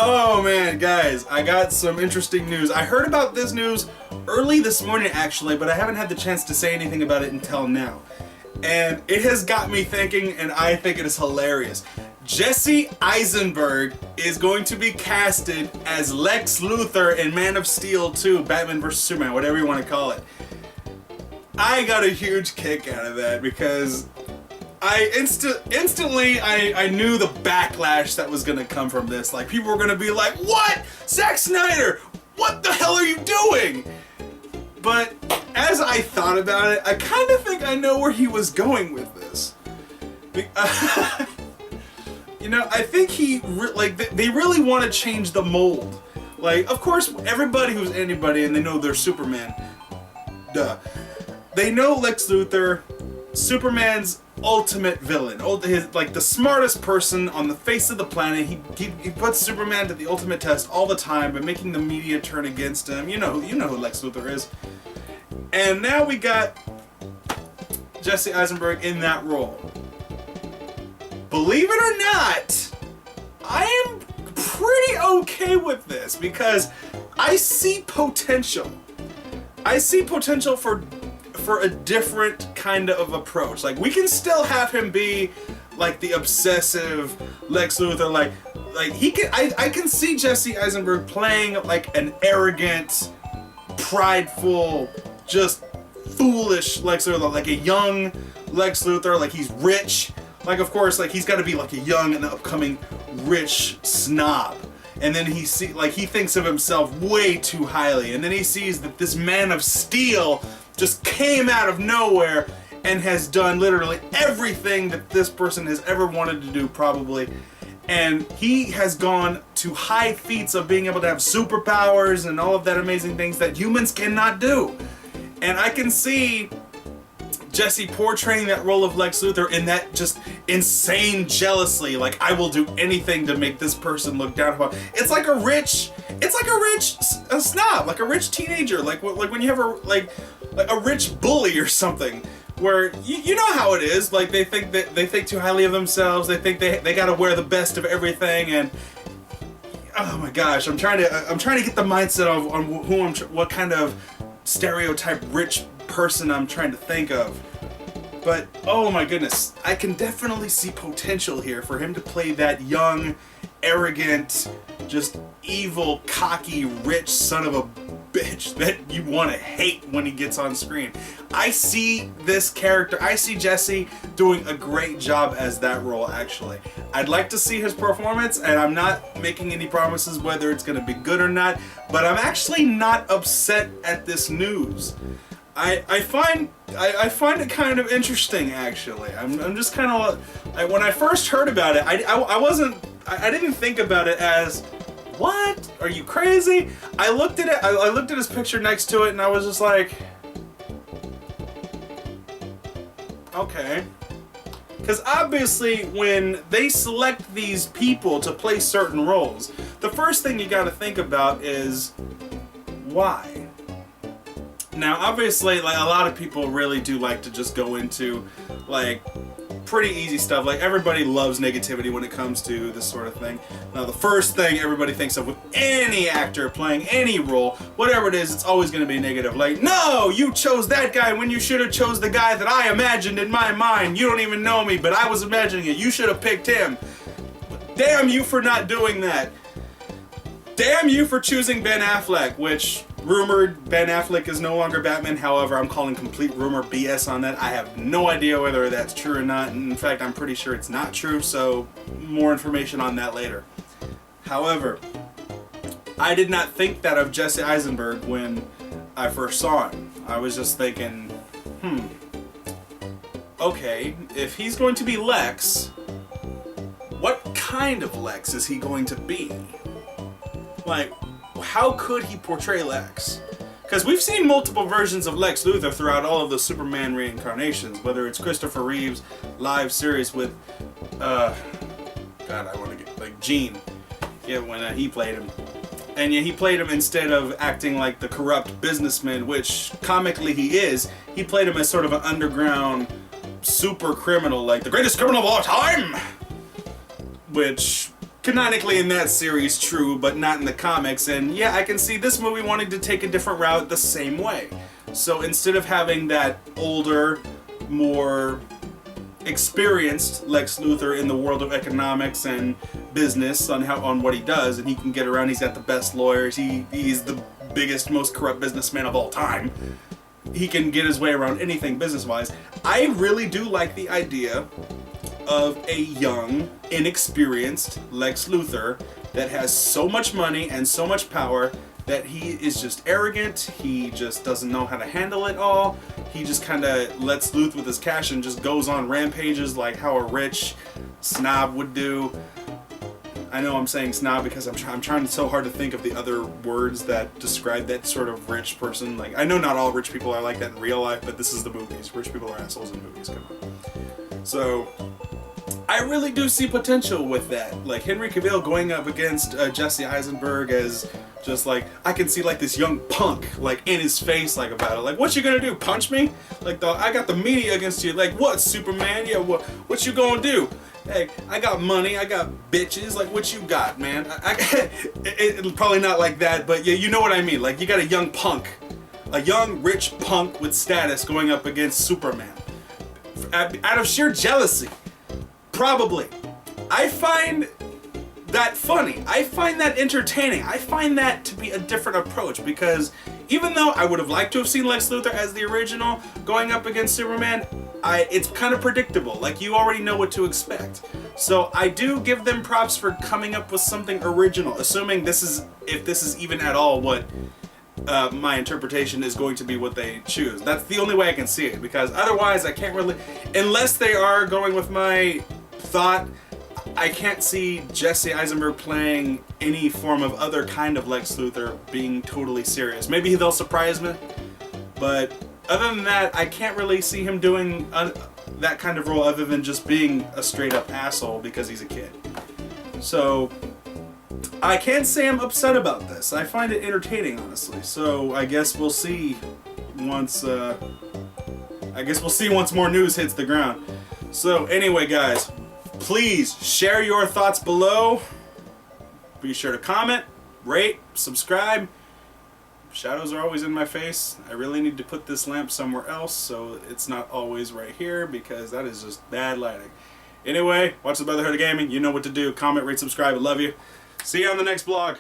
Oh man, guys, I got some interesting news. I heard about this news early this morning actually, but I haven't had the chance to say anything about it until now. And it has got me thinking, and I think it is hilarious. Jesse Eisenberg is going to be casted as Lex Luthor in Man of Steel 2, Batman vs. Superman, whatever you want to call it. I got a huge kick out of that because I instantly knew the backlash that was gonna come from this. Like, people were gonna be like, "What? Zack Snyder? What the hell are you doing?" But as I thought about it, I kind of think I know where he was going with this. You know, I think they really want to change the mold. Like, of course, everybody who's anybody and they know they're Superman. Duh. They know Lex Luthor, Superman's ultimate villain, like the smartest person on the face of the planet. He puts Superman to the ultimate test all the time by making the media turn against him. You know who Lex Luthor is. And now we got Jesse Eisenberg in that role. Believe it or not, I am pretty okay with this because I see potential. I see potential for a different kind of approach. Like, we can still have him be like the obsessive Lex Luthor, like he can. I can see Jesse Eisenberg playing like an arrogant, prideful, just foolish Lex Luthor, like a young Lex Luthor, like he's rich. Like, of course, like he's got to be like a young and upcoming rich snob. And then he thinks of himself way too highly. And then he sees that this Man of Steel just came out of nowhere and has done literally everything that this person has ever wanted to do, probably. And he has gone to high feats of being able to have superpowers and all of that amazing things that humans cannot do. And I can see Jesse portraying that role of Lex Luthor in that just insane jealousy, like, I will do anything to make this person look down upon. It's like a rich snob, like a rich teenager, like when you have a rich bully or something, where you know how it is. Like, they think too highly of themselves. They think they got to wear the best of everything, and oh my gosh, I'm trying to get the mindset of on what kind of stereotype rich person I'm trying to think of. But oh my goodness, I can definitely see potential here for him to play that young, arrogant, just evil, cocky, rich son of a bitch that you want to hate when he gets on screen. I see this character, I see Jesse doing a great job as that role, actually. I'd like to see his performance, and I'm not making any promises whether it's going to be good or not, but I'm actually not upset at this news. I find it kind of interesting, actually. I'm just kind of, when I first heard about it, I didn't think about it as, what? Are you crazy? I looked at it, I looked at his picture next to it, and I was just like, okay. Because obviously, when they select these people to play certain roles, the first thing you gotta think about is, why? Now, obviously, like, a lot of people really do like to just go into, like, pretty easy stuff. Like, everybody loves negativity when it comes to this sort of thing. Now, the first thing everybody thinks of with any actor playing any role, whatever it is, it's always going to be negative. Like, no, you chose that guy when you should have chose the guy that I imagined in my mind. You don't even know me, but I was imagining it. You should have picked him. Damn you for not doing that. Damn you for choosing Ben Affleck, which, rumored, Ben Affleck is no longer Batman. However, I'm calling complete rumor BS on that. I have no idea whether that's true or not. And in fact, I'm pretty sure it's not true, so more information on that later. However, I did not think that of Jesse Eisenberg when I first saw him. I was just thinking, okay, if he's going to be Lex, what kind of Lex is he going to be? Like, how could he portray Lex? Because we've seen multiple versions of Lex Luthor throughout all of the Superman reincarnations, whether it's Christopher Reeve's live series with, God, I want to get, like, Gene, yeah, when he played him. And yeah, he played him instead of acting like the corrupt businessman, which comically he is. He played him as sort of an underground super criminal, like the greatest criminal of all time! Which canonically in that series true, but not in the comics. And yeah, I can see this movie wanting to take a different route the same way. So instead of having that older, more experienced Lex Luthor in the world of economics and business on what he does, and he can get around, he's got the best lawyers, he's the biggest, most corrupt businessman of all time. He can get his way around anything business-wise. I really do like the idea of a young, inexperienced Lex Luthor that has so much money and so much power that he is just arrogant, he just doesn't know how to handle it all, he just kind of lets loose with his cash and just goes on rampages like how a rich snob would do. I know I'm saying snob because I'm trying so hard to think of the other words that describe that sort of rich person. Like, I know not all rich people are like that in real life, but this is the movies. Rich people are assholes in movies, come on. So, I really do see potential with that. Like, Henry Cavill going up against Jesse Eisenberg as just like, I can see like this young punk, like in his face, like about it. Like, what you gonna do, punch me? Like, I got the media against you. Like, what, Superman? Yeah, what you gonna do? Hey, I got money, I got bitches, like what you got, man? It's probably not like that, but yeah, you know what I mean. Like, you got a young punk, a young rich punk with status going up against Superman. Out of sheer jealousy, probably. I find that funny. I find that entertaining. I find that to be a different approach, because even though I would have liked to have seen Lex Luthor as the original going up against Superman, it's kind of predictable. Like, you already know what to expect. So I do give them props for coming up with something original, assuming if this is even at all what my interpretation is going to be what they choose. That's the only way I can see it, because otherwise I can't really, unless they are going with my thought, I can't see Jesse Eisenberg playing any form of other kind of Lex Luthor being totally serious. Maybe they'll surprise me, but other than that, I can't really see him doing that kind of role other than just being a straight up asshole because he's a kid. So I can't say I'm upset about this. I find it entertaining, honestly. So I guess we'll see once more news hits the ground. So anyway, guys, please share your thoughts below. Be sure to comment, rate, subscribe. Shadows are always in my face. I really need to put this lamp somewhere else so it's not always right here, because that is just bad lighting. Anyway, watch the Brotherhood of Gaming. You know what to do. Comment, rate, subscribe. I love you. See you on the next vlog.